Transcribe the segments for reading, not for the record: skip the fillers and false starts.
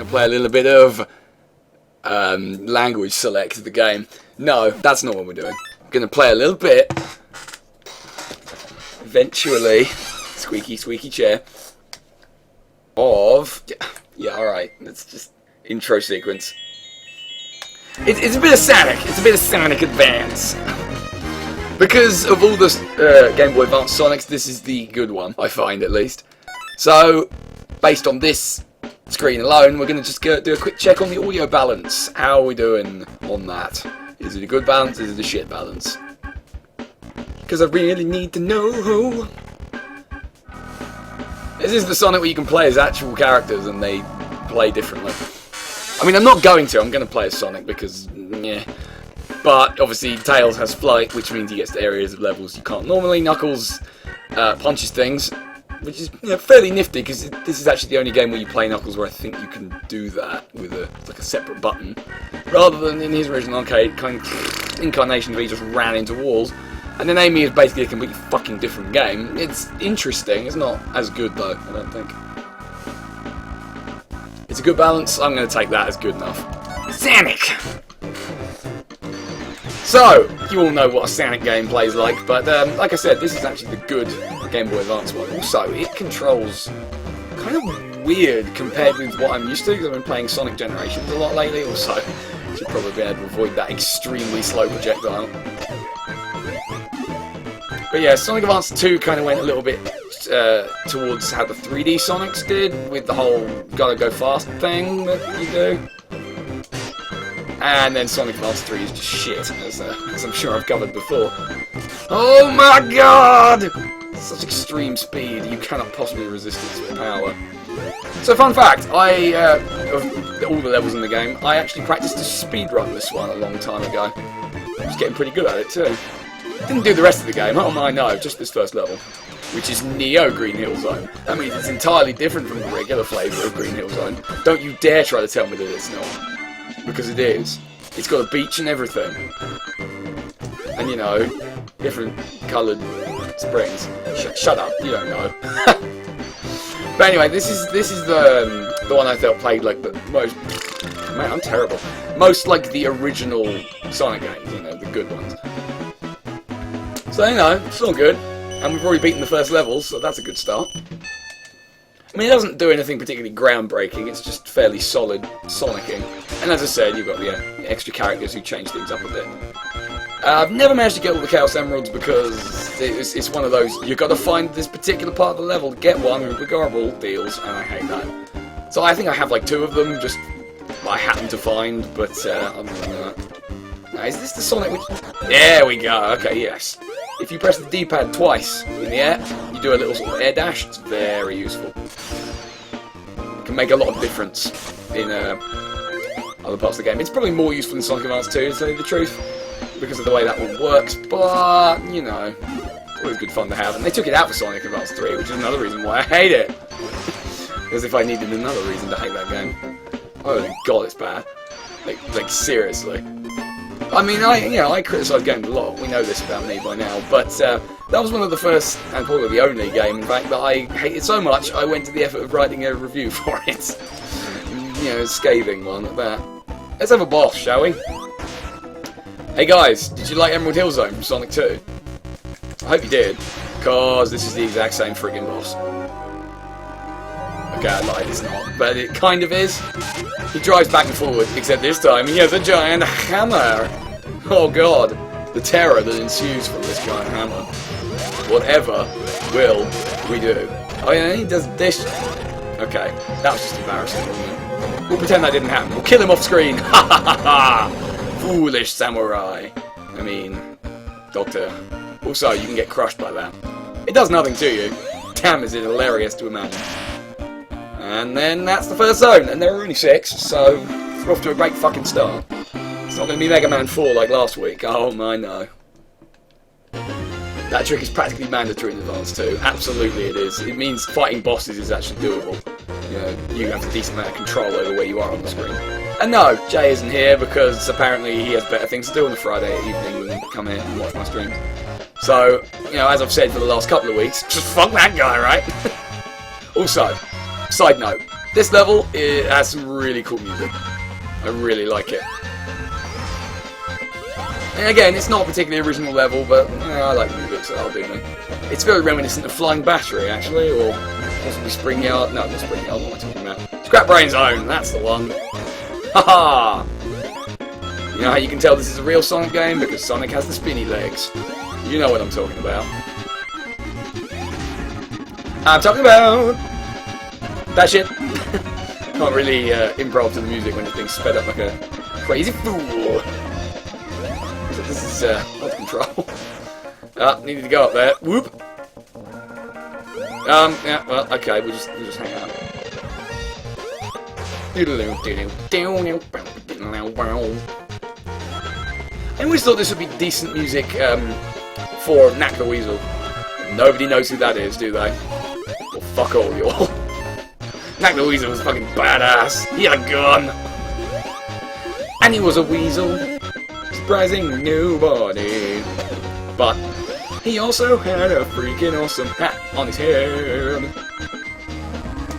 to play a little bit of language select the game. No, that's not what we're doing. I'm going to play a little bit, eventually, squeaky, squeaky chair, of, yeah, alright, it's just intro sequence. It's a bit of Sonic, it's a bit of Sonic Advance. Because of all the Game Boy Advance Sonics, this is the good one, I find at least. So, based on this screen alone, we're going to just do a quick check on the audio balance. How are we doing on that? Is it a good balance? Is it a shit balance? Because I really need to know. This is the Sonic where you can play as actual characters and they play differently. I mean, I'm not going to. I'm going to play as Sonic because, yeah. But, obviously, Tails has flight, which means he gets to areas of levels you can't normally. Knuckles punches things, which is fairly nifty, because this is actually the only game where you play Knuckles where I think you can do that with like a separate button. Rather than in his original arcade kind of incarnation where he just ran into walls. And then Amy is basically a completely fucking different game. It's interesting, it's not as good though, I don't think. It's a good balance, I'm going to take that as good enough. Sonic! So, you all know what a Sonic game plays like, but like I said, this is actually the good Game Boy Advance one. Also, it controls kind of weird compared with what I'm used to, because I've been playing Sonic Generations a lot lately. Also, should probably be able to avoid that extremely slow projectile. But yeah, Sonic Advance 2 kind of went a little bit towards how the 3D Sonics did, with the whole gotta go fast thing that you do. And then Sonic Advance 3 is just shit, as I'm sure I've covered before. Oh my god! Such extreme speed, you cannot possibly resist its power. So fun fact, of all the levels in the game, I actually practiced to speedrun this one a long time ago. I was getting pretty good at it too. Didn't do the rest of the game, oh my no, just this first level. Which is Neo Green Hill Zone. That means it's entirely different from the regular flavour of Green Hill Zone. Don't you dare try to tell me that it's not. Because it is. It's got a beach and everything. And you know, different coloured springs. Shut up, you don't know. But anyway, this is the one I felt played like the most. Man, I'm terrible. Most like the original Sonic games, you know, the good ones. So you know, it's all good. And we've already beaten the first level, so that's a good start. I mean, it doesn't do anything particularly groundbreaking, it's just fairly solid Sonicking. And as I said, you've got the extra characters who change things up a bit. I've never managed to get all the Chaos Emeralds because it's one of those, you've got to find this particular part of the level to get one with regardable deals, and I hate that. So I think I have like 2 of them, just I happen to find, but other than that. Now, is this the Sonic which... There we go, okay, yes. If you press the D-pad twice in the air, you do a little sort of air dash. It's very useful. It can make a lot of difference in other parts of the game. It's probably more useful in Sonic Advance 2, to tell you the truth, because of the way that one works, but, you know, it's always good fun to have. And they took it out for Sonic Advance 3, which is another reason why I hate it. Because if I needed another reason to hate that game. Oh my god, it's bad. Like seriously. I mean, I criticise games a lot, we know this about me by now, but that was one of the first, and probably the only game, in fact, that I hated so much, I went to the effort of writing a review for it. You know, a scathing one at that. Let's have a boss, shall we? Hey guys, did you like Emerald Hill Zone from Sonic 2? I hope you did, because this is the exact same friggin' boss. Okay, I lied, it's not, but it kind of is. He drives back and forward, except this time he has a giant hammer! Oh god, the terror that ensues from this giant hammer. Whatever will we do? Oh yeah, he does this. Okay, that was just embarrassing, wasn't it? We'll pretend that didn't happen. We'll kill him off screen! Ha ha ha ha! Foolish samurai! I mean, Doctor. Also, you can get crushed by that. It does nothing to you. Damn, is it hilarious to imagine. And then that's the first zone, and there are only 6, so we're off to a great fucking start. It's not going to be Mega Man 4 like last week, oh my no. That trick is practically mandatory in Advance 2, absolutely it is. It means fighting bosses is actually doable. You know, you have a decent amount of control over where you are on the screen. And no, Jay isn't here because apparently he has better things to do on a Friday evening than come here and watch my streams. So, you know, as I've said for the last couple of weeks, just fuck that guy, right? Also, side note, This level has some really cool music. I really like it. And again, it's not a particularly original level, but I like music, so I'll do it. It's very reminiscent of Flying Battery, actually, or possibly Spring Yard. No, not Spring Yard, what am I talking about? Scrap Brain Zone, that's the one. Haha! You know how you can tell this is a real Sonic game? Because Sonic has the spinny legs. You know what I'm talking about. I'm talking about that shit. Can't really improv to the music when it's being sped up like a crazy fool. So this is out of control. Needed to go up there. Whoop. Yeah. Well, okay. We'll just hang out. I always thought this would be decent music for Knack the Weasel. Nobody knows who that is, do they? Well, fuck all y'all. Knack the Weasel was fucking badass. He had a gun. And he was a weasel. Surprising nobody. But he also had a freaking awesome hat on his head.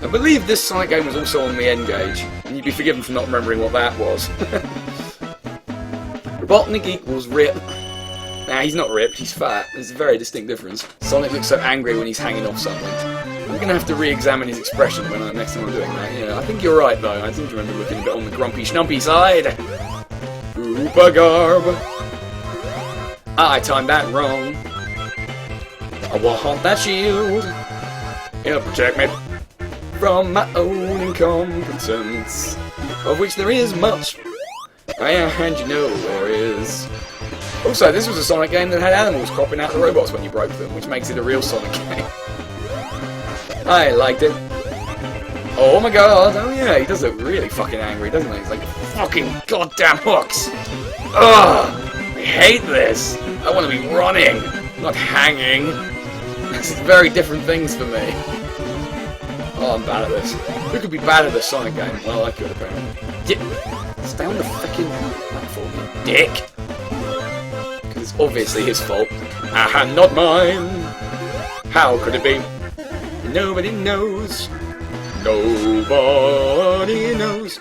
I believe this Sonic game was also on the N-Gage, and you'd be forgiven for not remembering what that was. Robotnik equals Rip. Nah, he's not ripped, he's fat. There's a very distinct difference. Sonic looks so angry when he's hanging off something. I'm going to have to re-examine his expression when next time I'm doing that. Yeah, I think you're right, though. I seem to remember looking a bit on the grumpy schnumpy side. Oopa garb. I timed that wrong. I want that shield. It'll protect me from my own incompetence, of which there is much. And you know there is. Also, this was a Sonic game that had animals cropping out the robots when you broke them, which makes it a real Sonic game. I liked it. Oh my god, oh yeah, he does look really fucking angry, doesn't he? He's like, fucking goddamn hooks! Ugh! I hate this! I want to be running, not hanging. This is very different things for me. Oh, I'm bad at this. Who could be bad at this Sonic game? Well, I could, apparently. Stay on the fucking platform, you dick! Because it's obviously his fault. Aha, not mine! How could it be? Nobody knows. Nobody knows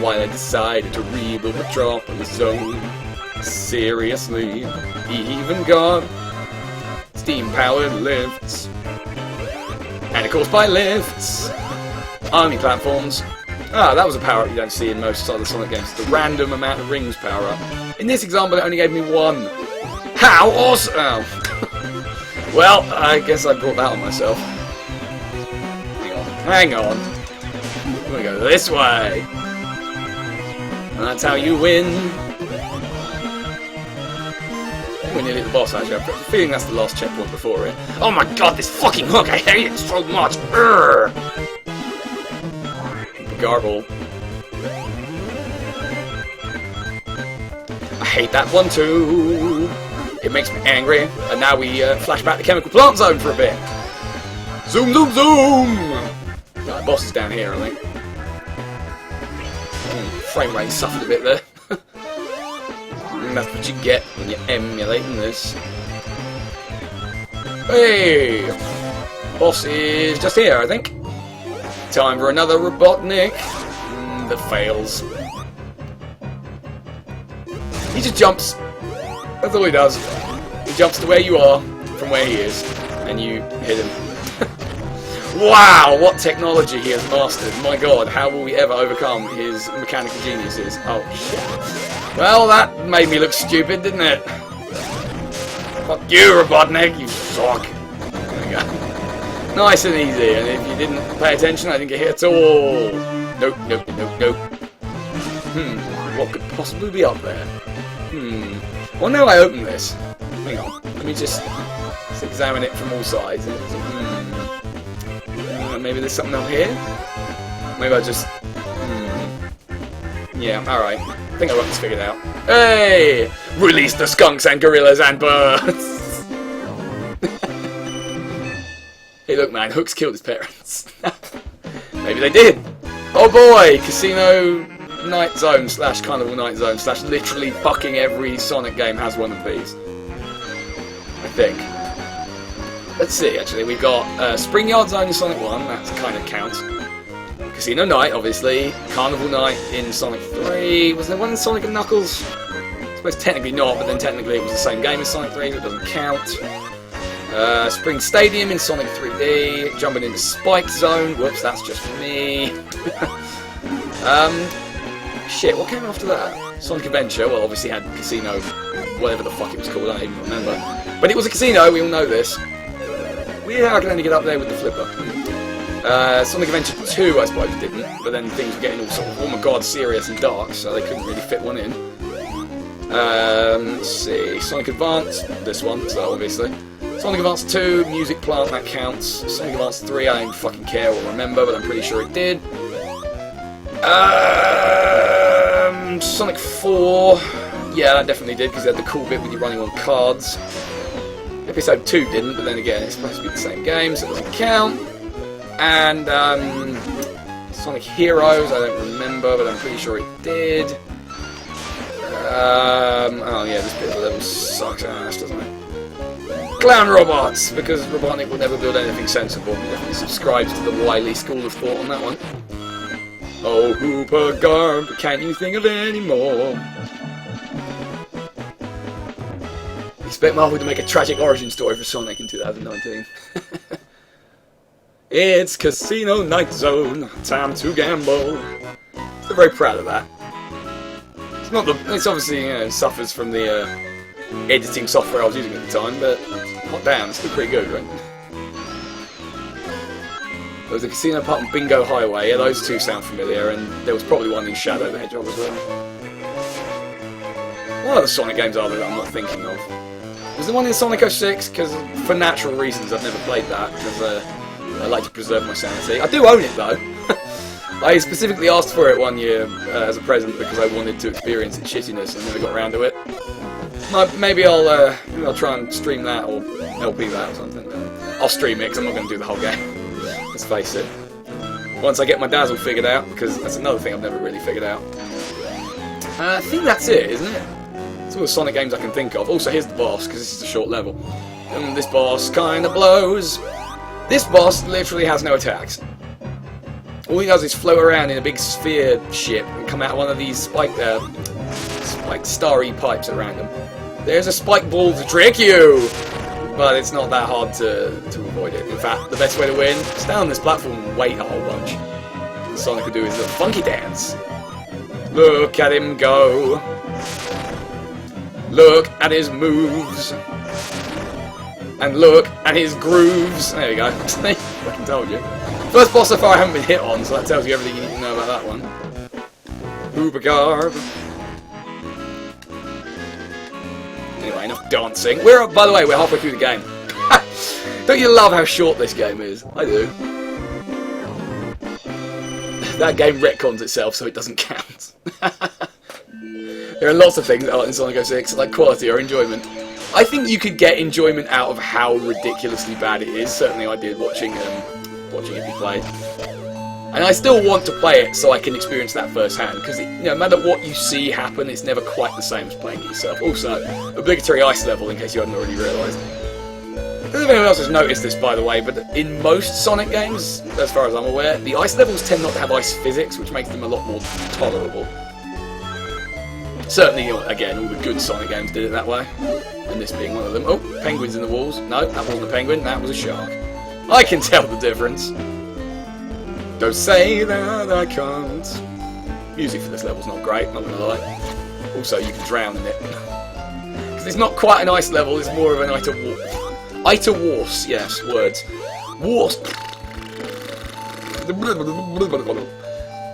why they decided to rebuild Metropolis Zone. Seriously, even God. Steam-powered lifts. And of course by lifts. Army platforms. Ah, that was a power-up you don't see in most other Sonic games. The random amount of rings power-up. In this example, it only gave me one. How awesome! Oh. Well, I guess I brought that on myself. Hang on. We're gonna go this way. And that's how you win. We're nearly at the boss, actually. I have a feeling that's the last checkpoint before it. Oh my god, this fucking hook! I hate it so much! Urgh! Garble. I hate that one too. It makes me angry. And now we flash back to Chemical Plant Zone for a bit. Zoom, zoom, zoom! Right, boss is down here, I think. Frame rate suffered a bit there. And that's what you get when you're emulating this. Hey! Boss is just here, I think. Time for another Robotnik that fails. He just jumps. That's all he does. He jumps to where you are from where he is, and you hit him. Wow, what technology he has mastered. My god, how will we ever overcome his mechanical geniuses? Oh, shit. Well, that made me look stupid, didn't it? Fuck you, Robotnik, you suck. There we go. Nice and easy, and if you didn't pay attention, I didn't get hit at all. Nope, nope, nope, nope. What could possibly be up there? Well, now I open this. Hang on, let me just examine it from all sides. Maybe there's something up here? Maybe I just... Yeah, alright. I think I got this figured out. Hey! Release the skunks and gorillas and birds! Hey look man, Hook's killed his parents. Maybe they did. Oh boy! Casino Night Zone / Carnival Night Zone / literally fucking every Sonic game has one of these. I think. let's see, actually, we've got Spring Yard Zone in Sonic 1, that kind of counts. Casino Night, obviously. Carnival Night in Sonic 3. Was there one in Sonic and Knuckles? I suppose technically not, but then technically it was the same game as Sonic 3, so it doesn't count. Spring Stadium in Sonic 3D. Jumping into Spike Zone. Whoops, that's just for me. Shit, what came after that? Sonic Adventure, well, obviously had Casino, whatever the fuck it was called, I don't even remember. But it was a casino, we all know this. Weird how I can only get up there with the flipper. Sonic Adventure 2, I suppose, didn't, but then things were getting all sort of, oh my god, serious and dark, so they couldn't really fit one in. Let's see, Sonic Advance, this one, so obviously. Sonic Advance 2, Music Plant, that counts. Sonic Advance 3, I don't fucking care or remember, but I'm pretty sure it did. Sonic 4, yeah, that definitely did, because they had the cool bit with you running on cards. Episode 2 didn't, but then again, it's supposed to be the same game, so it doesn't count. And Sonic Heroes, I don't remember, but I'm pretty sure it did. Oh yeah, this bit of the level sucks ass, doesn't it? Clown Robots, because Robotnik will never build anything sensible. He definitely subscribes to the Wily school of thought on that one. Oh, Hooper Garb, can't you think of any more? Expect Marvel to make a tragic origin story for Sonic in 2019. It's Casino Night Zone, time to gamble. They're very proud of that. It's not the. It's obviously, you know, suffers from the editing software I was using at the time, but hot damn, it's still pretty good, right? There was a Casino Park and Bingo Highway. Yeah, those two sound familiar, and there was probably one in Shadow the Hedgehog as well. What other Sonic games are there that I'm not thinking of? Was there one in Sonic 06? Because for natural reasons I've never played that, because I like to preserve my sanity. I do own it though. I specifically asked for it one year as a present because I wanted to experience its shittiness and never got around to it. Maybe I'll try and stream that or LP that or something. I'll stream it because I'm not going to do the whole game. Let's face it. Once I get my dazzle figured out, because that's another thing I've never really figured out. I think that's it, isn't it? It's all the Sonic games I can think of. Also, here's the boss, because this is a short level. And this boss kind of blows. This boss literally has no attacks. All he does is float around in a big sphere ship and come out of one of these spiked starry pipes around him. There's a spike ball to trick you! But it's not that hard to avoid it. In fact, the best way to win is stay on this platform and wait a whole bunch. What Sonic could do is a funky dance. Look at him go. Look at his moves. And look at his grooves. There you go. I fucking told you. First boss so far I haven't been hit on, so that tells you everything you need to know about that one. Ubergarb. Anyway, enough dancing. By the way, we're halfway through the game. Don't you love how short this game is? I do. That game retcons itself, so it doesn't count. There are lots of things that aren't in Sonic 06, like quality or enjoyment. I think you could get enjoyment out of how ridiculously bad it is. Certainly I did watching it be played. And I still want to play it so I can experience that firsthand, because no matter what you see happen, it's never quite the same as playing it yourself. Also, obligatory ice level, in case you hadn't already realised. I don't know if anyone else has noticed this, by the way, but in most Sonic games, as far as I'm aware, the ice levels tend not to have ice physics, which makes them a lot more tolerable. Certainly, again, all the good Sonic games did it that way, and this being one of them. Oh, penguins in the walls. No, that wasn't a penguin, that was a shark. I can tell the difference. Don't say that I can't. Music for this level's not great, not gonna lie. Also, you can drown in it. Because it's not quite an ice level, it's more of an Ita Wars, yes, words. Wars.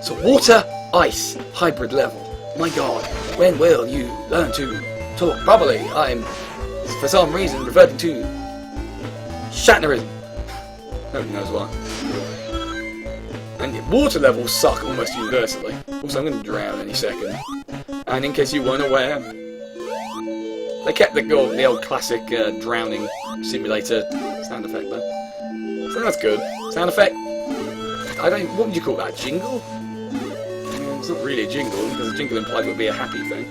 It's a water-ice hybrid level. My god, when will you learn to talk properly? I'm, for some reason, reverting to Shatnerism. Nobody knows why. And the water levels suck almost universally. Also, I'm going to drown any second. And in case you weren't aware, they kept the old classic drowning simulator sound effect there. So that's good. Sound effect? What would you call that? Jingle? It's not really a jingle, because a jingle implies it would be a happy thing.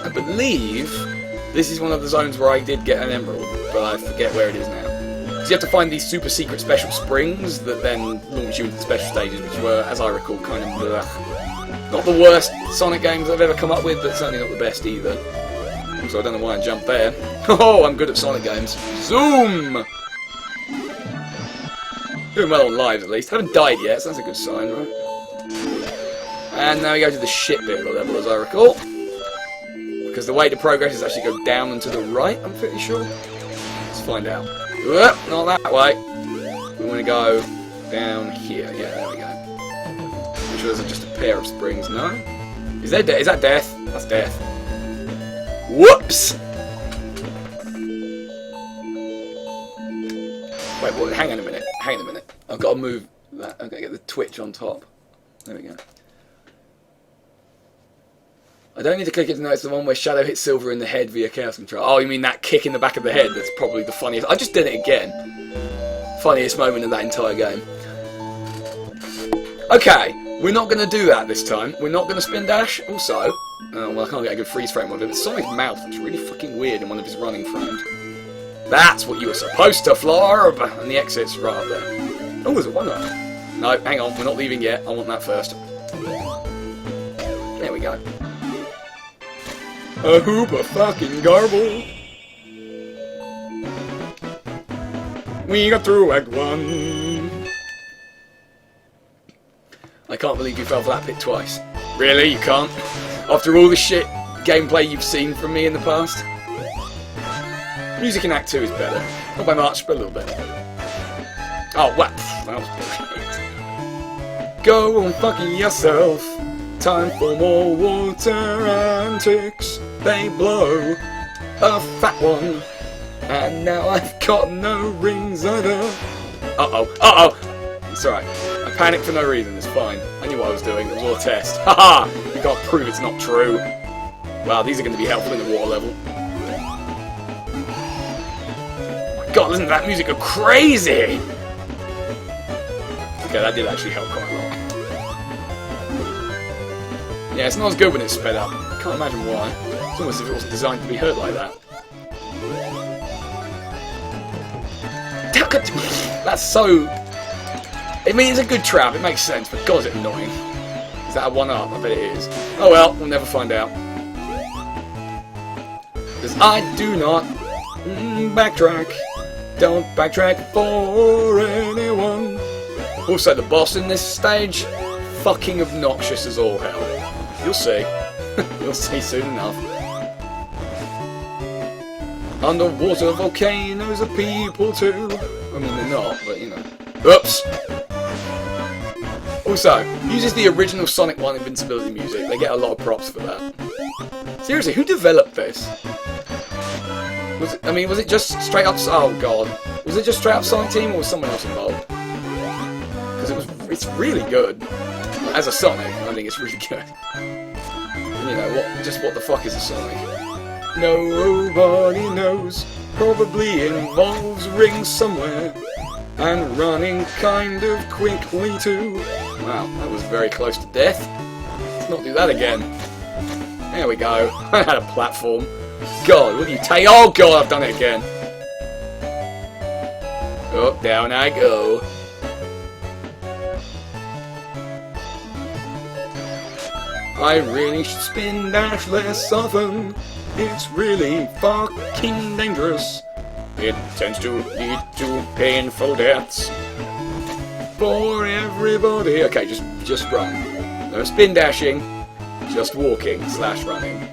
I believe This is one of the zones where I did get an emerald, but I forget where it is now. So you have to find these super secret special springs that then launch you into the special stages, which were, as I recall, kind of not the worst Sonic games I've ever come up with, but certainly not the best either. So I don't know why I jumped there. Oh, I'm good at Sonic games. Zoom! Doing well on lives, at least. Haven't died yet, so that's a good sign, right? And now we go to the shit bit of the level, as I recall. Because the way to progress is actually go down and to the right, I'm pretty sure. Let's find out. Whoop, not that way. We want to go down here. Yeah, there we go. I'm sure there's just a pair of springs, no? Is that death? That's death. Whoops! Wait, what? Hang on a minute. Hang on a minute. I've got to move that. I've got to get the twitch on top. There we go. I don't need to click it to know it's the one where Shadow hits Silver in the head via Chaos Control. Oh, you mean that kick in the back of the head? That's probably the funniest. I just did it again. Funniest moment in that entire game. Okay, we're not going to do that this time. We're not going to spin dash. Also, well, I can't get a good freeze frame of it, but Sonic's mouth looks really fucking weird in one of his running frames. That's what you were supposed to, Florb! And the exit's right up there. Oh, there's a one-up. No, hang on, we're not leaving yet. I want that first. There we go. A hoop of fucking garble. We got through Act 1. I can't believe you fell for that pit twice. Really? You can't? After all the shit gameplay you've seen from me in the past? Music in Act 2 is better. Not by much, but a little bit. Oh, what? That was brilliant. Go on fucking yourself. Time for more water antics. They blow a fat one. And now I've got no rings either. Uh-oh. Uh-oh. It's alright. I panicked for no reason. It's fine. I knew what I was doing. It was all a test. Haha! You can't prove it's not true. Wow, these are going to be helpful in the water level. God, listen to that music go crazy! Okay, that did actually help quite a lot. Yeah, it's not as good when it's sped up. Can't imagine why. It's almost as if it wasn't designed to be heard like that. That's so... I mean, it's a good trap, it makes sense, but God, is it annoying. Is that a one-up? I bet it is. Oh well, we'll never find out. Because I do not backtrack. Don't backtrack for anyone. Also, the boss in this stage, fucking obnoxious as all hell. You'll see. You'll see soon enough. Underwater volcanoes are people too. I mean, they're not, but you know. Oops! Also, uses the original Sonic 1 invincibility music. They get a lot of props for that. Seriously, who developed this? Was it just straight up... Oh, God. Was it just straight up Sonic Team, or was someone else involved? Because it's really good. As a Sonic, I think it's really good. You know, what the fuck is a Sonic? Nobody knows. Probably involves rings somewhere. And running kind of quickly too. Wow, that was very close to death. Let's not do that again. There we go. I had a platform. God, will you take? Oh God, I've done it again. Oh, down I go. I really should spin dash less often. It's really fucking dangerous. It tends to lead to painful deaths for everybody. Okay, just run. No spin dashing. Just walking / running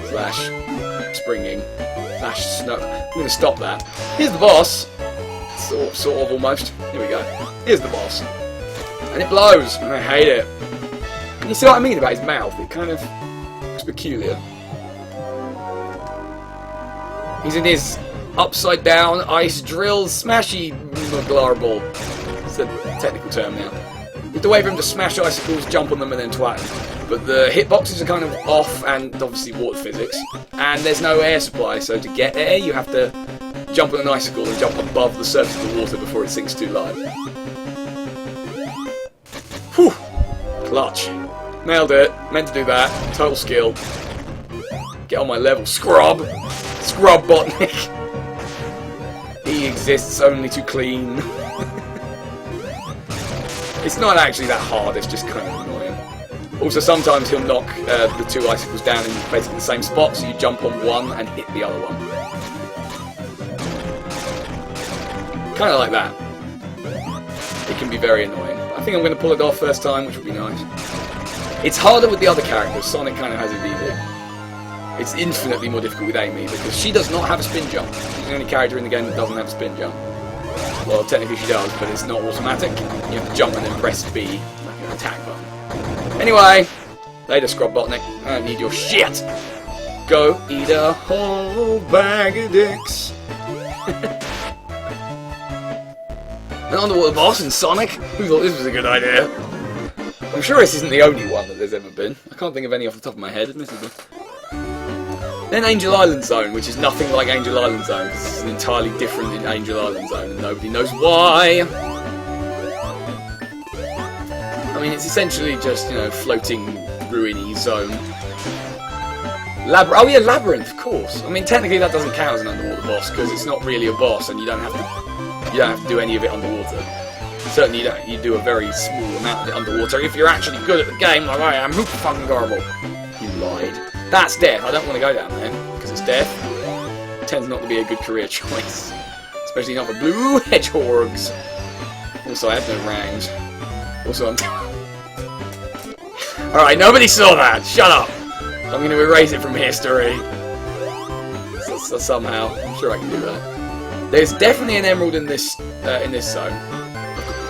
/ springing / snow. I'm gonna stop that. Here's the boss. Sort of almost. Here we go. Here's the boss. And it blows, and I hate it. You see what I mean about his mouth? It kind of looks peculiar. He's in his upside down ice drill smashy glarble. It's a technical term now. You have to wait for him to smash icicles, jump on them, and then twat them. But the hitboxes are kind of off, and obviously water physics. And there's no air supply, so to get air, you have to jump on an icicle and jump above the surface of the water before it sinks too low. Whew! Clutch. Nailed it. Meant to do that. Total skill. Get on my level, Scrub! Scrub Botnik! He exists only to clean. It's not actually that hard, it's just kind of annoying. Also, sometimes he'll knock the two icicles down in basically the same spot, so you jump on one and hit the other one. Kind of like that. It can be very annoying. I think I'm going to pull it off first time, which would be nice. It's harder with the other characters. Sonic kind of has it easy. It's infinitely more difficult with Amy, because she does not have a spin jump. She's the only character in the game that doesn't have a spin jump. Well, technically she does, but it's not automatic. You have to jump and then press B, like an attack button. Anyway, later, Scrub Botnik. I don't need your shit! Go eat a whole bag of dicks. An underwater boss in Sonic? Who thought this was a good idea? I'm sure this isn't the only one that there's ever been. I can't think of any off the top of my head, admittedly. Then Angel Island Zone, which is nothing like Angel Island Zone, because it's an entirely different Angel Island Zone, and nobody knows why. I mean, it's essentially just, you know, floating, ruiny zone. Oh yeah, Labyrinth, of course. I mean, technically that doesn't count as an underwater boss, because it's not really a boss, and you don't have to do any of it underwater. Certainly you do a very small amount of it underwater if you're actually good at the game like I am. Who fucking horrible. You lied. That's death. I don't want to go down there, because it's death. It tends not to be a good career choice. Especially not for blue hedgehogs. Also, I have no rangs. Also, I'm... Alright, nobody saw that! Shut up! I'm going to erase it from history. So somehow. I'm sure I can do that. There's definitely an emerald in this zone.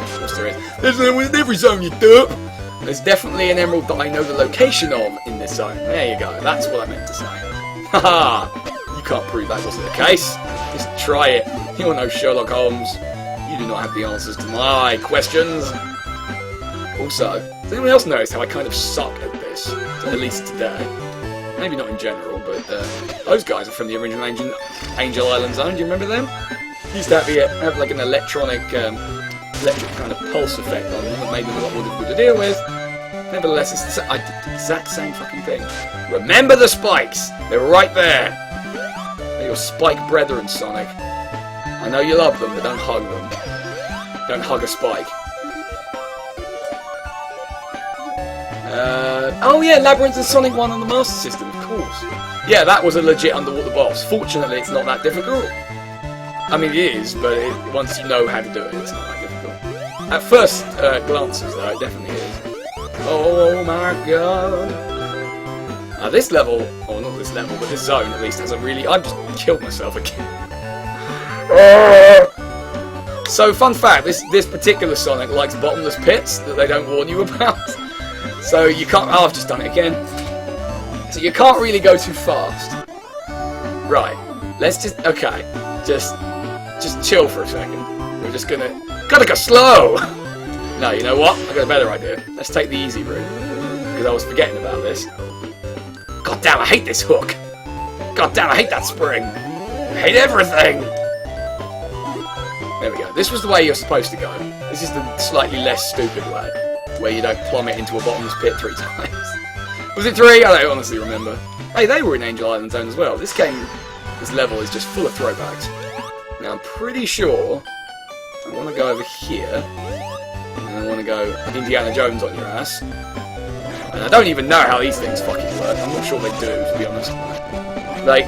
Of course there is. There's an emerald in every zone, you derp! There's definitely an emerald that I know the location of in this zone. There you go. That's what I meant to say. Haha! You can't prove that wasn't the case. Just try it. You are no Sherlock Holmes. You do not have the answers to my questions. Also, does anyone else notice how I kind of suck at this? At least today. Maybe not in general, but those guys are from the original Angel Island Zone. Do you remember them? Used to have like an electric kind of pulse effect on them that made them a lot more difficult to deal with. Nevertheless, I did the exact same fucking thing. Remember the spikes! They're right there! They're your spike brethren, Sonic. I know you love them, but don't hug them. Don't hug a spike. Oh yeah, Labyrinth and Sonic 1 on the Master System, of course. Yeah, that was a legit underwater boss. Fortunately, it's not that difficult. I mean, it is, but once you know how to do it, it's not that difficult. At first glances, though, it definitely is. Oh my god. This level, or not this level, but this zone at least has a really... I've just killed myself again. So, fun fact, this particular Sonic likes bottomless pits that they don't warn you about. So you can't... Oh, I've just done it again. So you can't really go too fast. Right. Let's just... Okay. Just chill for a second. We're just gonna... Gotta go slow! No, you know what? I got a better idea. Let's take the easy route. Because I was forgetting about this. God damn, I hate this hook! God damn, I hate that spring! I hate everything! There we go. This was the way you're supposed to go. This is the slightly less stupid way. Where you don't plummet into a bottomless pit 3 times. Was it 3? I don't honestly remember. Hey, they were in Angel Island Zone as well. This level is just full of throwbacks. Now, I'm pretty sure I want to go over here. And I want to go Indiana Jones on your ass. And I don't even know how these things fucking work. I'm not sure they do, to be honest. Like,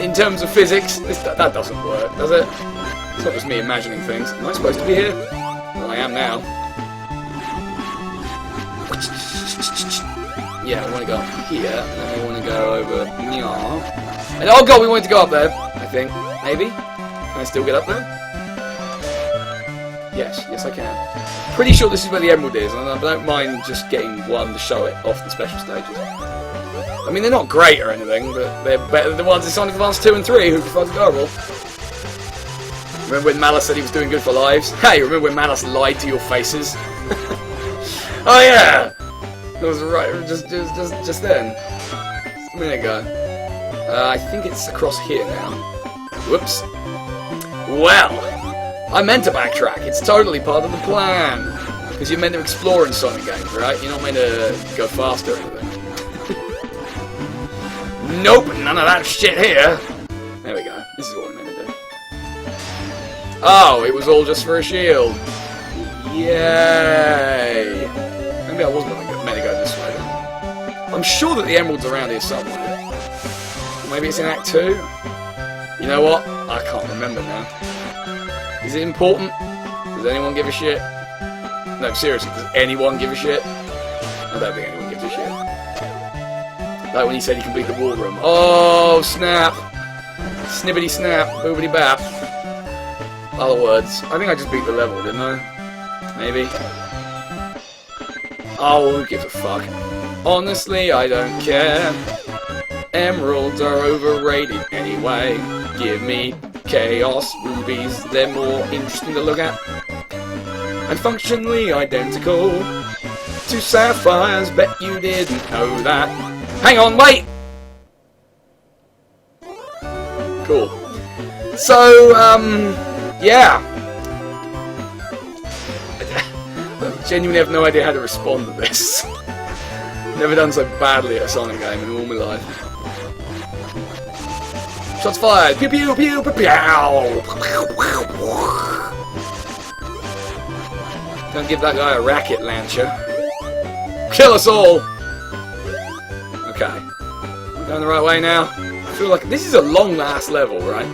in terms of physics, that doesn't work, does it? It's not just me imagining things. Am I supposed to be here? Well, I am now. Yeah, I want to go up here, and then I want to go over here. And oh god, we wanted to go up there, I think. Maybe? Can I still get up there? Yes I can. Pretty sure this is where the emerald is, and I don't mind just getting one to show it off the special stages. I mean, they're not great or anything, but they're better than the ones in Sonic Advance 2 and 3, who fucking horrible. Remember when Malice said he was doing good for lives? Hey, remember when Malice lied to your faces? Oh yeah! That was right, just then. Just a minute ago. I think it's across here now. Whoops. Well, I meant to backtrack. It's totally part of the plan. Because you're meant to explore in Sonic games, right? You're not meant to go faster or anything. Nope, none of that shit here. There we go. This is what I'm meant to do. Oh, it was all just for a shield. Yay! Maybe I was meant to go this way then. I'm sure that the emerald's around here somewhere. Maybe it's in Act 2? You know what? I can't remember now. Is it important? Does anyone give a shit? No, seriously, does anyone give a shit? I don't think anyone gives a shit. Like when he said he can beat the war room. Oh, snap! Snibbity snap, boobity bap. Other words. I think I just beat the level, didn't I? Maybe. Oh, who gives a fuck? Honestly, I don't care. Emeralds are overrated anyway. Give me chaos rubies, they're more interesting to look at. And functionally identical to sapphires, bet you didn't know that. Hang on, wait! Cool. So, yeah. I genuinely have no idea how to respond to this. Never done so badly at a Sonic game in all my life. Shots fired! Pew pew pew pew pew! Don't give that guy a racket launcher. Kill us all! Okay. Going the right way now? I feel like this is a long-ass level, right?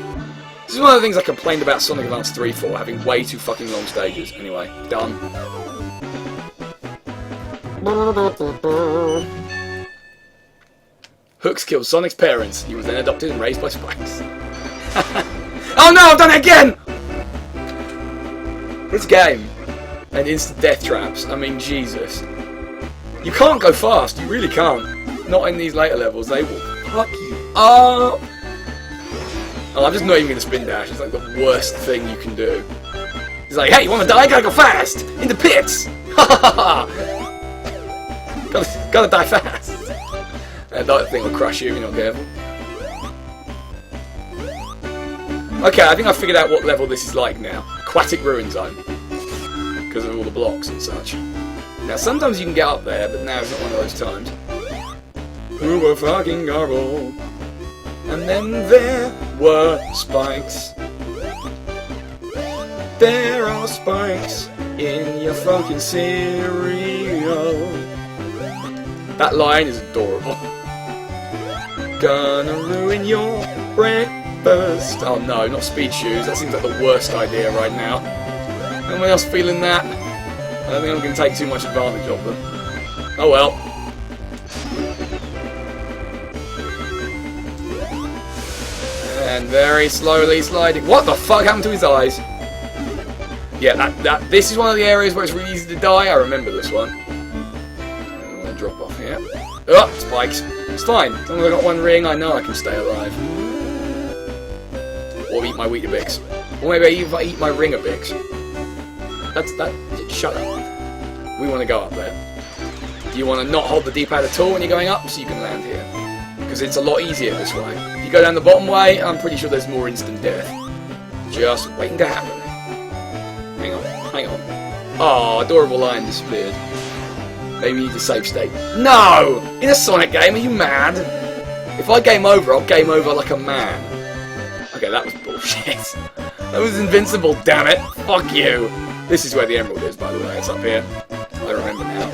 This is one of the things I complained about Sonic Advance 3 for, having way too fucking long stages. Anyway, done. Hooks killed Sonic's parents. He was then adopted and raised by Spikes. Oh no, I've done it again! This game and instant death traps. I mean, Jesus. You can't go fast. You really can't. Not in these later levels. They will fuck you up. Oh, I'm just not even going to spin dash. It's like the worst thing you can do. He's like, hey, you want to die? Gotta go fast! In the pits! Ha ha ha! Gotta die fast. That thing will crush you if you're not careful. Okay, I think I've figured out what level this is like now. Aquatic Ruin Zone. Because of all the blocks and such. Now, sometimes you can get up there, but now it's not one of those times. Who were fucking garbled. And then there were spikes. There are spikes in your fucking cereal. That line is adorable. Gonna ruin your breakfast. Oh no, not speed shoes. That seems like the worst idea right now. Anyone else feeling that? I don't think I'm going to take too much advantage of them. Oh well. And very slowly sliding. What the fuck happened to his eyes? Yeah, this is one of the areas where it's really easy to die. I remember this one. I'm going to drop off here. Oh, spikes. It's fine. As long as I've got one ring, I know I can stay alive. Or eat my Weetabix. Or maybe if I eat my Ring-a-Bix. Shut up. We want to go up there. You want to not hold the D-pad at all when you're going up, so you can land here. Because it's a lot easier this way. If you go down the bottom way, I'm pretty sure there's more instant death. Just waiting to happen. Hang on, hang on. Oh, adorable lion disappeared. Maybe we need a save state. No! In a Sonic game, are you mad? If I game over, I'll game over like a man. Okay, that was bullshit. That was invincible, damn it. Fuck you. This is where the emerald is, by the way. It's up here. I remember now.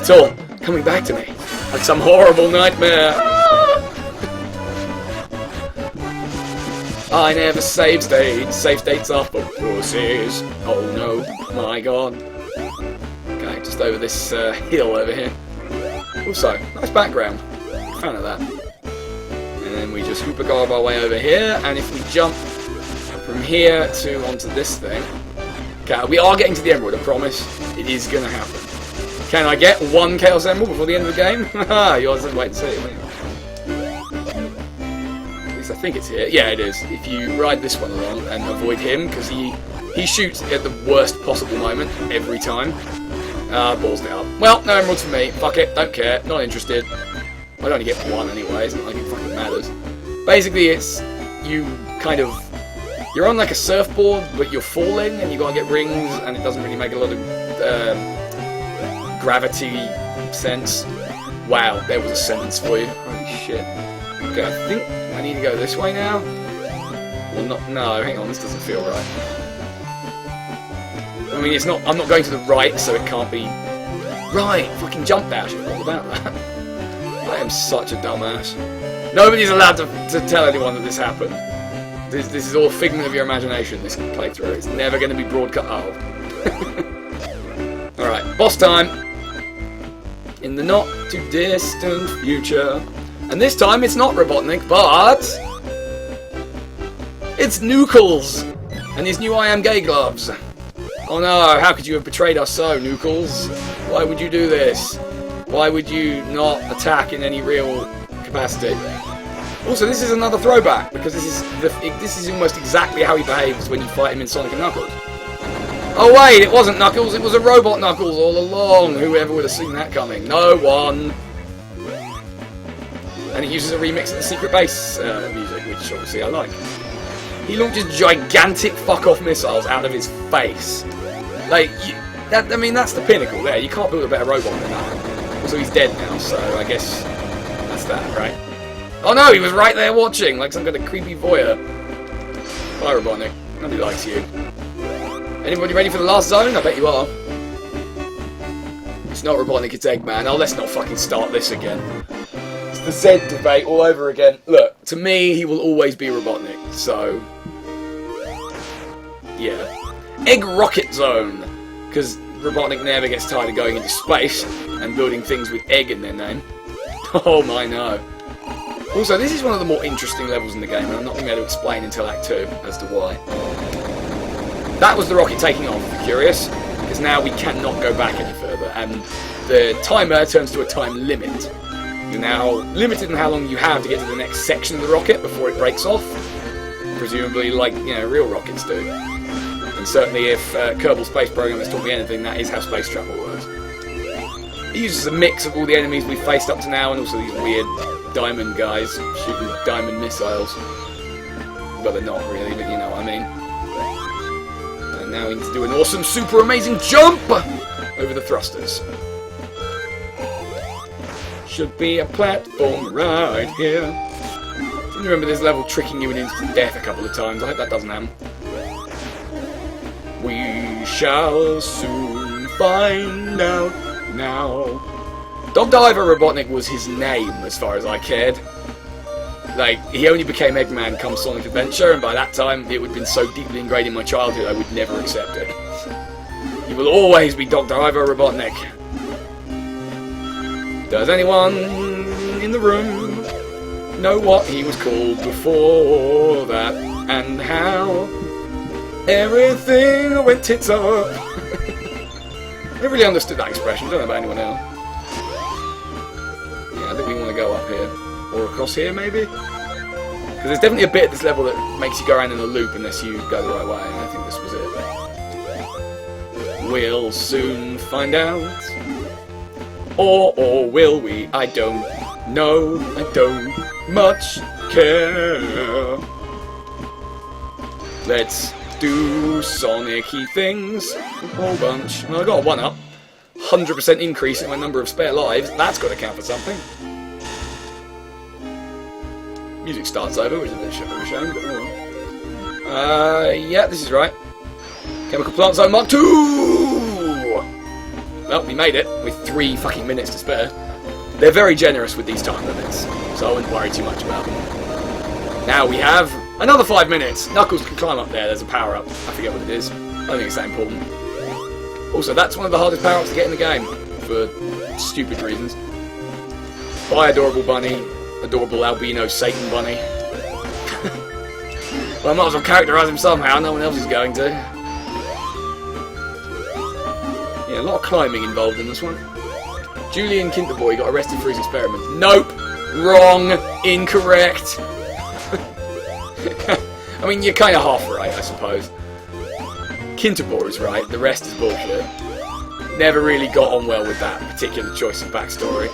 It's all coming back to me. Like some horrible nightmare. I never save states. Save states are for pussies. Oh no, my god. Okay, just over this hill over here. Also, nice background. Fan of that. And then we just hoop a garb our way over here, and if we jump from here to onto this thing. Okay, we are getting to the emerald, I promise. It is gonna happen. Can I get one Chaos Emerald before the end of the game? Haha, you'll have to wait and see. At least I think it's here. Yeah, it is. If you ride this one along and avoid him, because he shoots at the worst possible moment every time. Balls down. Well, no emeralds for me. Fuck it, don't care. Not interested. I'd only get one anyway, it's not like it fucking matters. Basically, it's you kind of... You're on like a surfboard, but you're falling, and you gotta get rings, and it doesn't really make a lot of gravity sense. Wow, there was a sentence for you. Holy shit. Okay, I think I need to go this way now. Well, not. No, hang on. This doesn't feel right. I mean, it's not. I'm not going to the right, so it can't be. Right, fucking jump dash. What about that? I am such a dumbass. Nobody's allowed to tell anyone that this happened. This is all figment of your imagination. This playthrough. It's never going to be broadcast. Oh. All right, boss time. In the not too distant future. And this time it's not Robotnik, but it's Nookles and his new I Am Gay gloves. Oh no, how could you have betrayed us so, Nookles? Why would you do this? Why would you not attack in any real capacity? Also, this is another throwback, because this is almost exactly how he behaves when you fight him in Sonic and Knuckles. Oh wait, it wasn't Knuckles, it was a robot Knuckles all along. Whoever would have seen that coming? No one. And it uses a remix of the Secret Base music, which obviously I like. He launches gigantic fuck-off missiles out of his face. Like, I mean, that's the pinnacle there. You can't build a better robot than that. Also, he's dead now, so I guess that's that, right? Oh no, he was right there watching, like some kind of creepy voyeur. Bye, Robotnik. Nobody likes you. Anybody ready for the last zone? I bet you are. It's not Robotnik, it's Eggman. Oh, let's not fucking start this again. It's the Z debate all over again. Look, to me, he will always be Robotnik, so... yeah. Egg Rocket Zone! Because Robotnik never gets tired of going into space and building things with egg in their name. Oh my no. Also, this is one of the more interesting levels in the game, and I'm not going to be able to explain until Act 2 as to why. That was the rocket taking off, if you're curious, because now we cannot go back any further, and the timer turns to a time limit. You're now limited in how long you have to get to the next section of the rocket before it breaks off, presumably like, you know, real rockets do. And certainly if Kerbal Space Program has taught me anything, that is how space travel works. It uses a mix of all the enemies we've faced up to now, and also these weird diamond guys shooting diamond missiles. Well, they're not really, but you know what I mean. And now we need to do an awesome, super amazing jump over the thrusters. Should be a platform right here. Didn't remember this level tricking you in instant death a couple of times. I hope that doesn't happen. We shall soon find out now. Dog Diver Robotnik was his name, as far as I cared. Like, he only became Eggman come Sonic Adventure, and by that time it would have been so deeply ingrained in my childhood I would never accept it. He will always be Dog Diver Robotnik. Does anyone in the room know what he was called before that, and how everything went tits up? I never really understood that expression, I don't know about anyone else. Yeah, I think we want to go up here. Or across here, maybe? Because there's definitely a bit at this level that makes you go around in a loop unless you go the right way, and I think this was it. We'll soon find out. Or will we? I don't know. I don't much care. Let's do Sonic-y things. A whole bunch. Well, I got a 1-up. 100% increase in my number of spare lives. That's got to count for something. Music starts over, which is a bit of a shame, but oh well. Yeah, this is right. Chemical Plant Zone Mark 2! Well, we made it, with 3 fucking minutes to spare. They're very generous with these time limits, so I wouldn't worry too much about them. Now we have another 5 minutes. Knuckles can climb up there, there's a power-up. I forget what it is. I don't think it's that important. Also, that's one of the hardest power-ups to get in the game, for stupid reasons. Bye, adorable bunny. Adorable albino Satan bunny. Well, I might as well characterise him somehow, no one else is going to. Yeah, a lot of climbing involved in this one. Julian Kinderboy got arrested for his experiment. Nope! Wrong! Incorrect! I mean, you're kind of half right, I suppose. Kinderboy is right, the rest is bullshit. Never really got on well with that particular choice of backstory.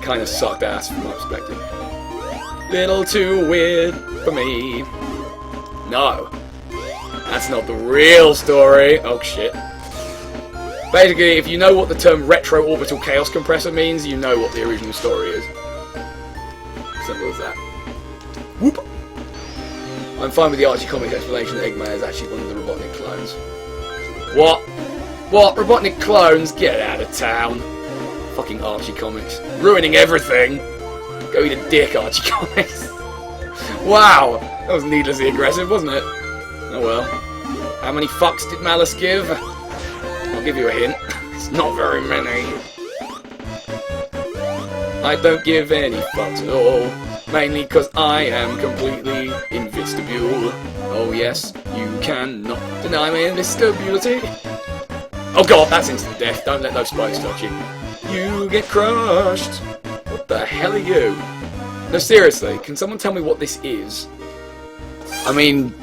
Kind of sucked ass from my perspective. Little too weird for me. No. That's not the real story. Oh shit. Basically, if you know what the term retro orbital chaos compressor means, you know what the original story is. Simple as that. Whoop! I'm fine with the Archie comic explanation that Eggman is actually one of the Robotnik clones. What? What? Robotnik clones? Get out of town. Fucking Archie comics. Ruining everything. Go eat a dick, Archie comics. Wow! That was needlessly aggressive, wasn't it? Oh well. How many fucks did Malice give? I'll give you a hint. It's not very many. I don't give any fucks at all. Mainly because I am completely invisible. Oh yes, you cannot deny my invisibility. Oh god, that's instant death. Don't let those spikes touch you. You get crushed. What the hell are you? No, seriously, can someone tell me what this is? I mean,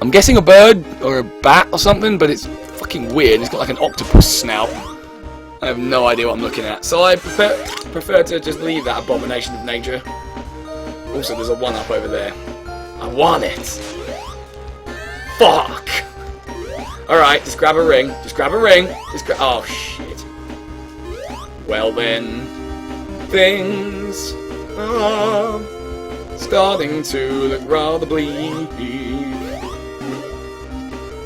I'm guessing a bird or a bat or something, but it's fucking weird. It's got like an octopus snout. I have no idea what I'm looking at, so I prefer to just leave that abomination of nature. Also, there's a 1-up over there. I want it! Fuck! Alright, just grab a ring. Just grab a ring. Oh, shit. Well then, things are starting to look rather bleak.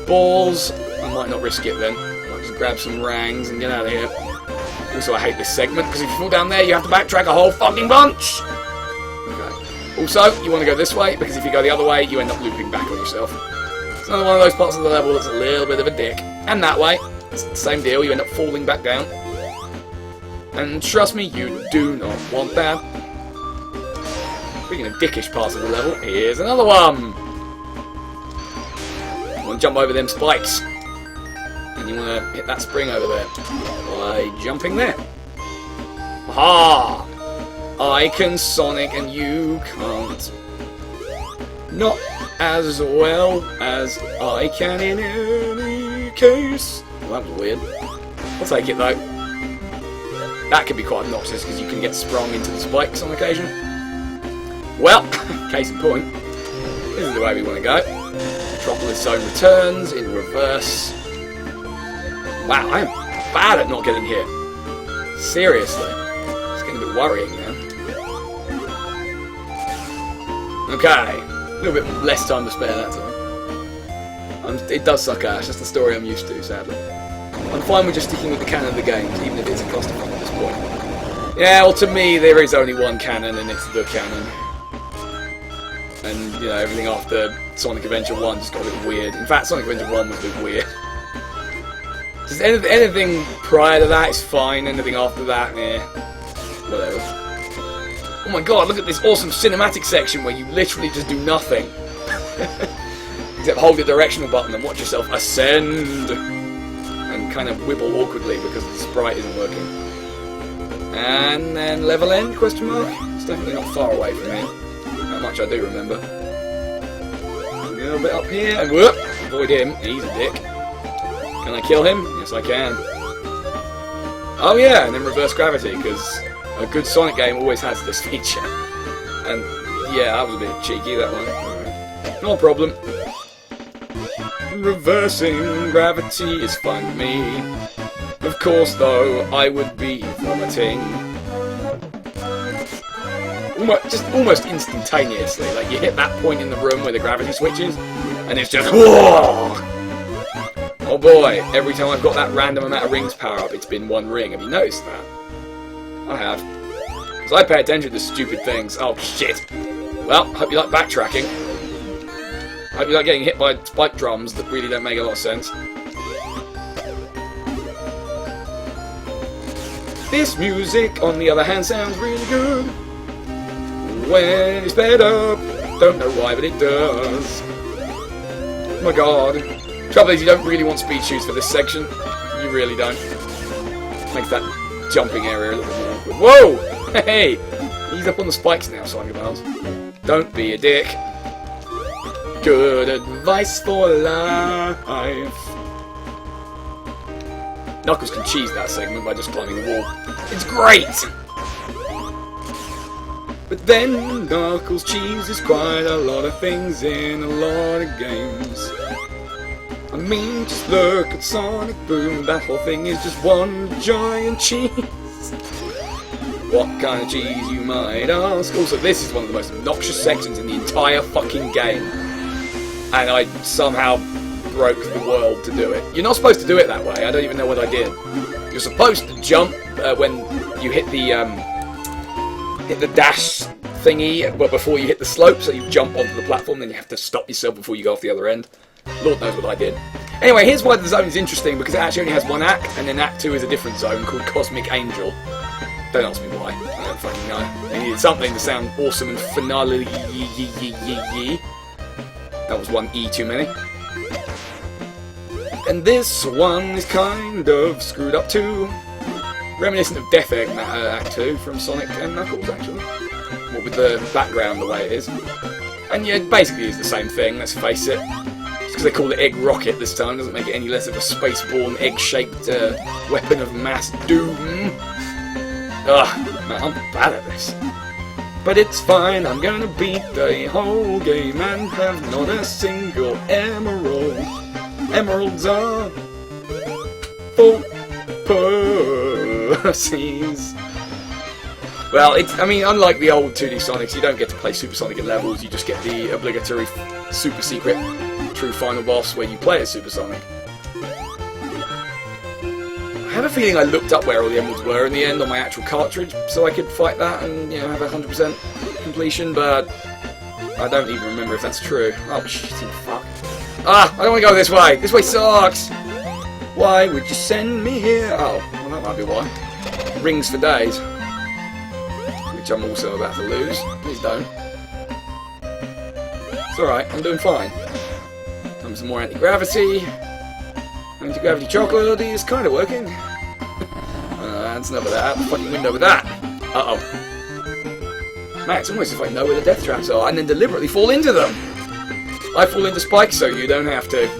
Balls. I might not risk it then. I might just grab some rangs and get out of here. Also, I hate this segment, because if you fall down there, you have to backtrack a whole fucking bunch! Okay. Also, you want to go this way, because if you go the other way, you end up looping back on yourself. It's another one of those parts of the level that's a little bit of a dick. And that way, it's the same deal, you end up falling back down. And trust me, you do not want that. Speaking of dickish parts of the level, here's another one! You want to jump over them spikes. And you want to hit that spring over there by jumping there. Aha! I can Sonic and you can't. Not as well as I can in any case. Well, that was weird. I'll take it though. That could be quite obnoxious because you can get sprung into the spikes on occasion. Well, case in point, this is the way we want to go. Metropolis Zone returns in reverse. Wow, I am bad at not getting hit. Seriously. It's getting a bit worrying now. Okay. A little bit less time to spare that time. It does suck ass. That's the story I'm used to, sadly. I'm fine with just sticking with the canon of the games, even if it's a clusterfuck at this point. Yeah, well, to me, there is only one canon, and it's the canon. And, you know, everything after Sonic Adventure 1 just got a bit weird. In fact, Sonic Adventure 1 was a bit weird. Just anything prior to that is fine, anything after that, eh, whatever. Oh my god, look at this awesome cinematic section where you literally just do nothing. Except hold the directional button and watch yourself ascend. And kind of wibble awkwardly because the sprite isn't working. And then level end, question mark? It's definitely not far away from here. How much I do remember. A little bit up here, and whoop! Avoid him, he's a dick. Can I kill him? Yes, I can. Oh yeah, and then reverse gravity, because a good Sonic game always has this feature. And yeah, that was a bit cheeky, that one. Alright. No problem. Reversing gravity is fine with me. Of course, though, I would be vomiting. Almost instantaneously. Like, you hit that point in the room where the gravity switches, and it's just... Whoa! Oh boy, every time I've got that random amount of rings power up, it's been one ring. Have you noticed that? I have. Because I pay attention to stupid things. Oh, shit. Well, hope you like backtracking. Hope you like getting hit by spike drums that really don't make a lot of sense. This music, on the other hand, sounds really good. When it's sped up, don't know why, but it does. Oh my god. Trouble is, you don't really want speed shoots for this section. You really don't. Makes that jumping area a little bit more awkward. Whoa! Hey! He's up on the spikes now, Sonic Miles. Don't be a dick. Good advice for life. Knuckles can cheese that segment by just climbing the wall. It's great! But then, Darkos Cheese is quite a lot of things in a lot of games. I mean, just look at Sonic Boom, that whole thing is just one giant cheese. What kind of cheese, you might ask? Also, this is one of the most obnoxious sections in the entire fucking game. And I somehow broke the world to do it. You're not supposed to do it that way. I don't even know what I did. You're supposed to jump when you hit the dash thingy, but before you hit the slope, so you jump onto the platform, then you have to stop yourself before you go off the other end. Lord knows what I did. Anyway, here's why the zone is interesting, because it actually only has one act, and then Act 2 is a different zone called Cosmic Angel. Don't ask me why. I don't fucking know. They needed something to sound awesome and finale. That was one E too many. And this one is kind of screwed up too. Reminiscent of Death Egg Act 2 from Sonic and Knuckles, actually. What with the background the way it is. And yeah, basically it's the same thing, let's face it. Just because they call it Egg Rocket this time doesn't make it any less of a space-borne, egg-shaped weapon of mass doom. Ugh, man, I'm bad at this. But it's fine, I'm gonna beat the whole game and have not a single emerald. Emeralds are for pussies. Well, unlike the old 2D Sonics, you don't get to play Super Sonic in levels, you just get the obligatory super secret true final boss where you play as Super Sonic. I have a feeling I looked up where all the emeralds were in the end on my actual cartridge so I could fight that and, you know, have 100% completion, but I don't even remember if that's true. Oh, shitty fuck. Ah, I don't want to go this way! This way sucks! Why would you send me here? Oh, well that might be why. Rings for days. Which I'm also about to lose. Please don't. It's alright, I'm doing fine. Some more anti-gravity. Anti-gravity chocolate is kind of working. That's enough of that. Out the fucking window with that. Uh-oh. Man, it's almost as if I know where the death traps are and then deliberately fall into them. I fall into spikes so you don't have to.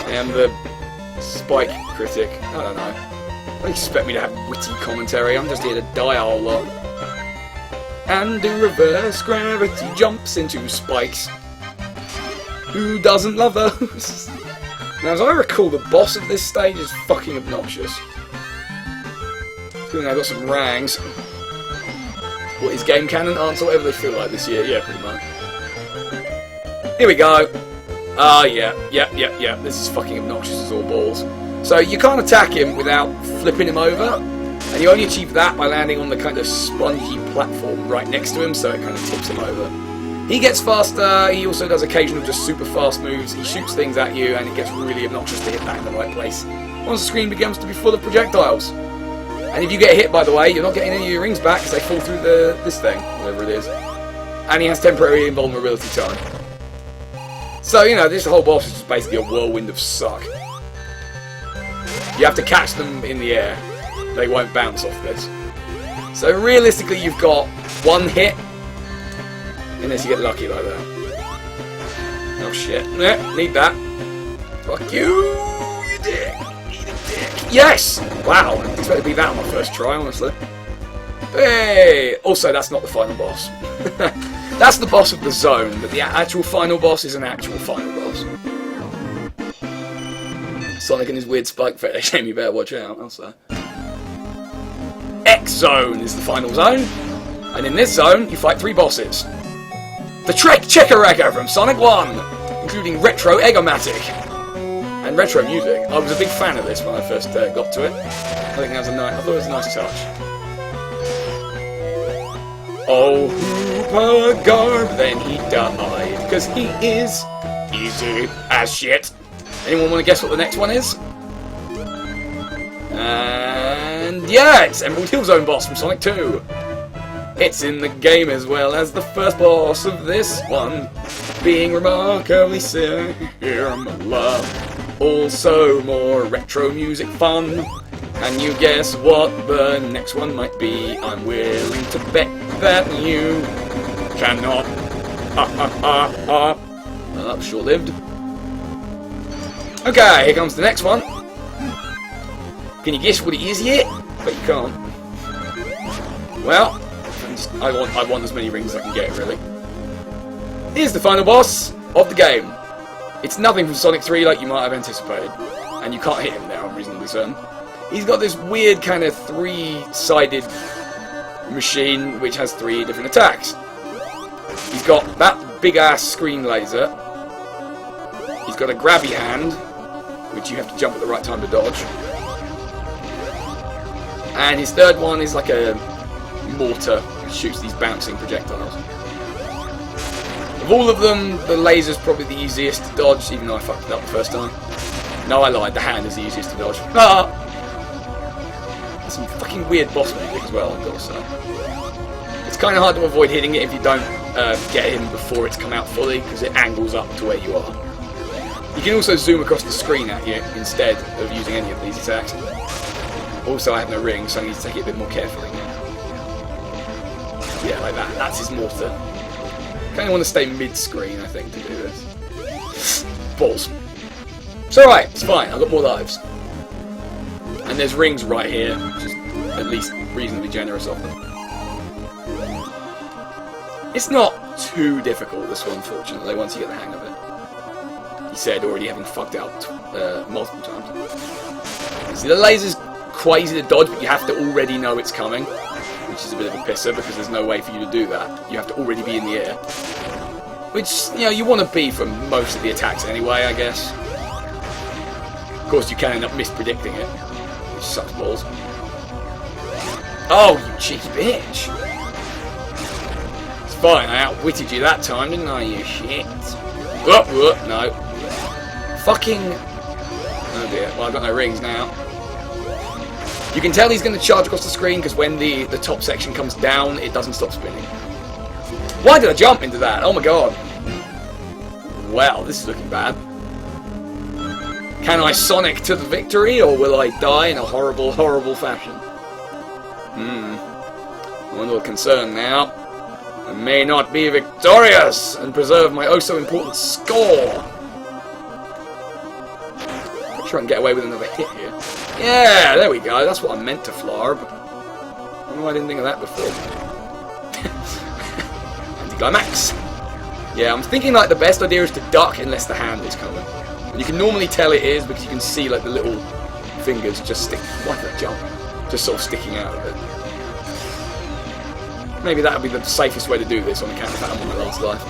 I am the spike critic. I don't know. Don't expect me to have witty commentary. I'm just here to die a whole lot. And do reverse gravity jumps into spikes. Who doesn't love those? Now, as I recall, the boss of this stage is fucking obnoxious. I've got some rangs. What is game canon? Answer whatever they feel like this year. Yeah, pretty much. Here we go. Yeah. This is fucking obnoxious as all balls. So you can't attack him without flipping him over, and you only achieve that by landing on the kind of spongy platform right next to him, so it kind of tips him over. He gets faster, he also does occasional just super fast moves, he shoots things at you, and it gets really obnoxious to hit that in the right place once the screen begins to be full of projectiles. And if you get hit, by the way, you're not getting any of your rings back because they fall through this thing, whatever it is. And he has temporary invulnerability time. So, you know, this whole boss is just basically a whirlwind of suck. You have to catch them in the air. They won't bounce off this. So realistically, you've got one hit, unless you get lucky like that. Oh shit. Yeah, need that. Fuck you, you dick. Eat a dick. Yes! Wow, I didn't expect to be that on my first try, honestly. Hey! Also, that's not the final boss. That's the boss of the zone, but the actual final boss is an actual final boss. Sonic and his weird spike fetish. Shame, you better watch out, I'll say. X Zone is the final zone, and in this zone, you fight 3 bosses. The Checker-Wrecker from Sonic 1, including Retro Eggomatic and retro music. I was a big fan of this when I first got to it. I think that was I thought it was a nice touch. Oh, Hooper Garb, then he died, because he is easy as shit. Anyone want to guess what the next one is? And yeah, it's Emerald Hill Zone boss from Sonic 2. It's in the game as well as the first boss of this one, being remarkably similar. Also more retro music fun. Can you guess what the next one might be? I'm willing to bet that you cannot. Well, that was short-lived. Okay, here comes the next one. Can you guess what it is yet? But you can't. Well, I want as many rings as I can get, really. Here's the final boss of the game. It's nothing from Sonic 3 like you might have anticipated. And you can't hit him now, I'm reasonably certain. he's got this weird kind of three-sided machine which has three different attacks. He's got that big-ass screen laser. He's got a grabby hand, which you have to jump at the right time to dodge. And his third one is like a mortar which shoots these bouncing projectiles. Of all of them, the laser's probably the easiest to dodge, even though I fucked it up the first time. No, I lied. The hand is the easiest to dodge. Ah! There's some fucking weird boss music as well, I've got to say. It's kind of hard to avoid hitting it if you don't get him before it's come out fully, because it angles up to where you are. You can also zoom across the screen at you instead of using any of these attacks. Also, I have no ring, so I need to take it a bit more carefully now. Yeah, like that. That's his mortar. Kind of want to stay mid-screen, I think, to do this. Balls. It's alright, it's fine, I've got more lives. And there's rings right here, which is at least reasonably generous of them. It's not too difficult, this one, fortunately, once you get the hang of it. He said, already having fucked out multiple times. See, the laser's quite easy to dodge, but you have to already know it's coming, which is a bit of a pisser, because there's no way for you to do that. You have to already be in the air. Which, you know, you want to be for most of the attacks anyway, I guess. Of course, you can end up mispredicting it, which sucks balls. Oh, you cheeky bitch! It's fine, I outwitted you that time, didn't I, you shit? Whoop, whoop, no. Fucking... Oh dear, well, I've got no rings now. You can tell he's going to charge across the screen, because when the top section comes down, it doesn't stop spinning. Why did I jump into that? Oh my god. Well, this is looking bad. Can I Sonic to the victory, or will I die in a horrible, horrible fashion? I'm a little concerned now. I may not be victorious and preserve my oh-so-important score. I'm sure I can get away with another hit here. Yeah, there we go. That's what I meant to flarb. I don't know why I didn't think of that before. Anticlimax. Yeah, I'm thinking like the best idea is to duck unless the hand is coming. And you can normally tell it is because you can see like the little fingers just stick. Why did I jump? Just sort of sticking out of it. Maybe that would be the safest way to do this on account of that I'm on my last life.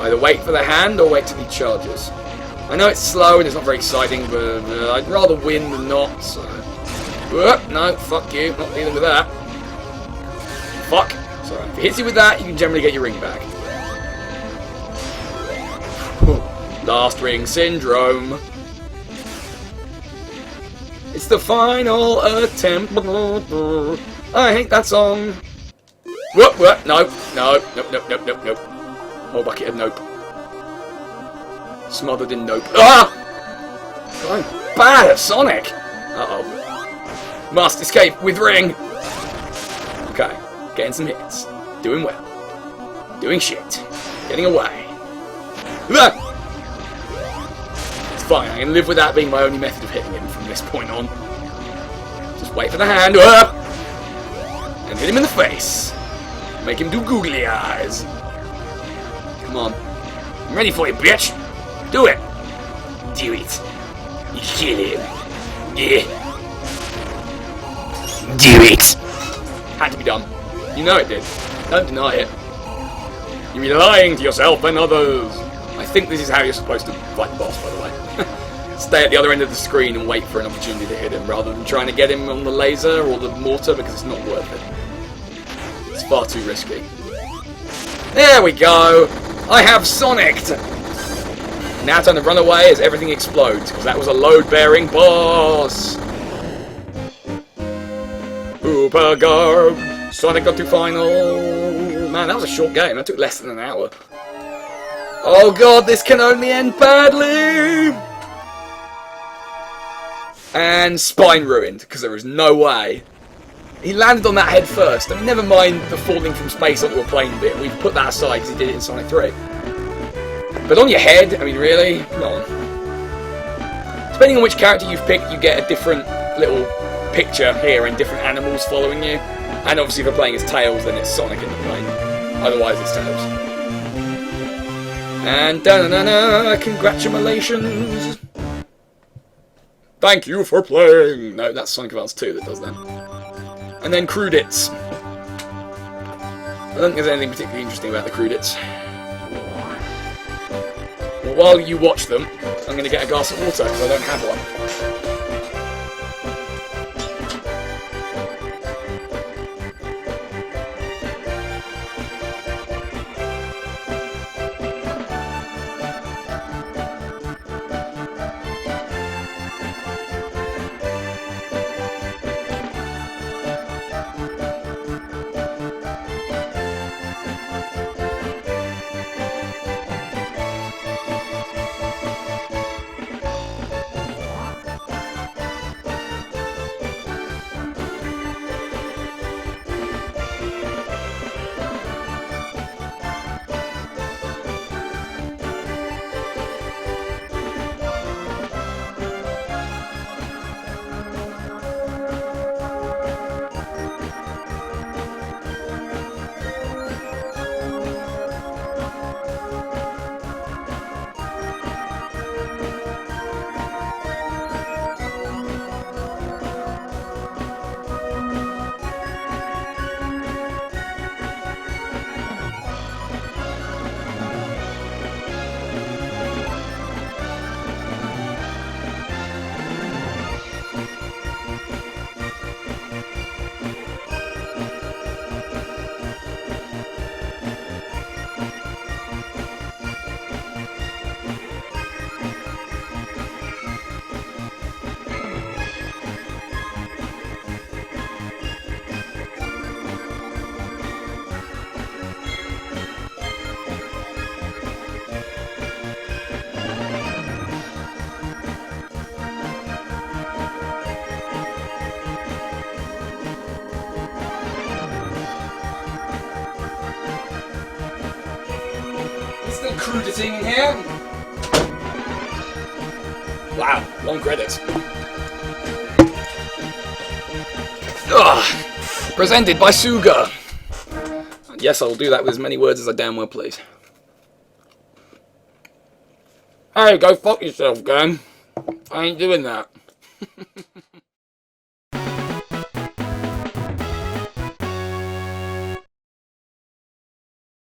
Either wait for the hand or wait till he charges. I know it's slow and it's not very exciting, but I'd rather win than not, so... no, fuck you, not dealing with that. Fuck. Sorry. If it hits you with that, you can generally get your ring back. Last ring syndrome. It's the final attempt. I hate that song. Whoop, whoop, no, no, nope, nope, nope, nope, nope. Whole bucket of nope. Smothered in nope. Ah! I'm bad at Sonic! Uh-oh. Must escape with ring. Okay, getting some hits. Doing well. Doing shit. Getting away. Ah! It's fine, I can live with that being my only method of hitting him from this point on. Just wait for the hand. Ah! And hit him in the face. Make him do googly eyes. Come on. I'm ready for you, bitch! Do it! Do it! You kill him! Yeah! Do it! Had to be done. You know it did. Don't deny it. You'll be lying to yourself and others. I think this is how you're supposed to fight the boss, by the way. Stay at the other end of the screen and wait for an opportunity to hit him, rather than trying to get him on the laser or the mortar, because it's not worth it. It's far too risky. There we go! I have Sonic'd! Now time to run away as everything explodes, because that was a load-bearing boss! Hooper Garb! Sonic got to final! Man, that was a short game. That took less than an hour. Oh god, this can only end badly! And spine ruined, because there was no way. He landed on that head first. I mean, never mind the falling from space onto a plane bit. We've put that aside because he did it in Sonic 3. But on your head, I mean, really? Come on. Depending on which character you've picked, you get a different little picture here and different animals following you. And obviously if you're playing as Tails, then it's Sonic in the plane. Otherwise it's Tails. And da-na-na-na, congratulations! Thank you for playing! No, that's Sonic Advance 2 that does that. And then Crudits. I don't think there's anything particularly interesting about the Crudits. Well, while you watch them, I'm going to get a glass of water, because I don't have one. Still cruditing in here. Wow, long credits. Ugh. Presented by Suga. And yes, I will do that with as many words as I damn well please. Hey, go fuck yourself, gang. I ain't doing that.